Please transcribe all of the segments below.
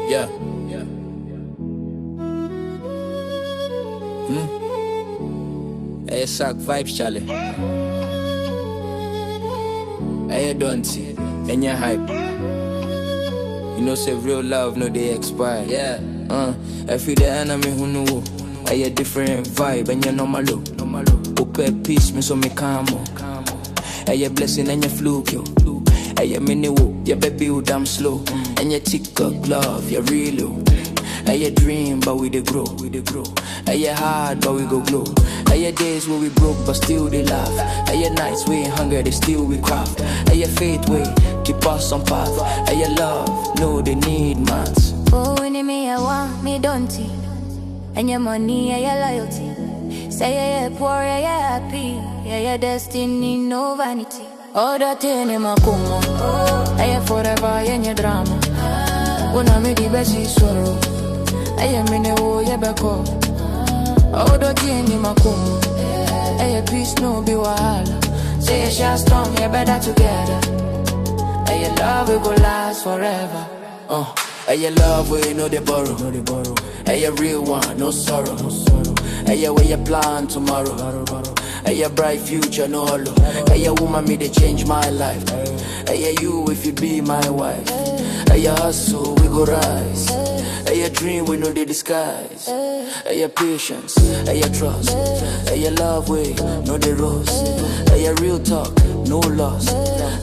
Yeah. Hey, sack vibes, Charlie. Hey, don't see, and you're hype. You know, say real love, no, they expire. Yeah. I feel the enemy who know. Hey, a different vibe, and you're normal. Open peace, me so me calm. Hey, a blessing and your fluke, yo. Hey, a mini whoop, your baby who damn slow. And your tick up love, you're real. Hey, a dream, but we dey grow. Hey, a hard, but we go glow. Hey, days where we broke, but still they laugh. Hey, nights we ain't hungry, they still we craft. Hey, faith way, keep us on path. Hey, love, no, they need maths. Oh, when me, I want me, don't you? And your money, and your loyalty. Say you're poor, you're happy. Your destiny, no vanity. Ɔdɔ 3ne makumo. Hey, forever, your drama. Una me di besi sorrow. Hey, mine wo, ye beko. Ɔdɔ 3ne makumo. Hey, peace no be wahala. Say you share strong, you better together. Hey, your love will go last forever. Hey, love where you know they borrow. Hey, a real one, no sorrow. Hey, where you plan tomorrow. Hey, a bright future, no hollow. Hey, a woman me they change my life. Hey, you if you be my wife. Hey, hustle, we go rise. Hey, a dream we know they disguise. Hey, patience, hey, trust. Hey, love way, no they rose. Hey, real talk, no loss.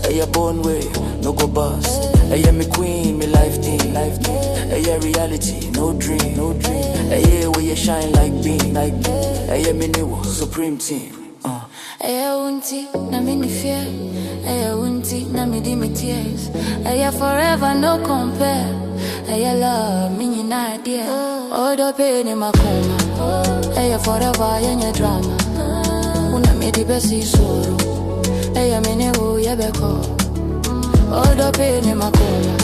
Hey, born way, no go bust. Hey, me queen, me life team. Hey, reality, no dream. Hey, where you shine like beam. Hey, me new supreme team. Hey, unti, na me ni fear. Hey, unti, na me di me tears. Hey, forever, no compare. Hey, love, me ni na idea. Ɔdɔ 3ne makuma. Hey, forever, your drama. Una me di besi sorrow. Hey, me ne wo ye beko. Ɔdɔ 3ne makuma.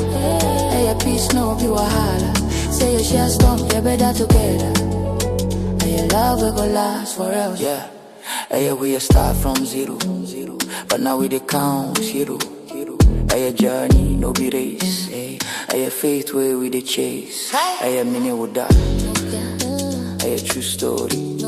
Hey, peace no be wahala. Say you share strong, you better together. Hey, love will go last forever. Yeah. Hey, we start from zero. But now we dey count zero. Hey, journey, no be race. Hey, faith where we dey chase. Hey, mini would die. Hey, true story.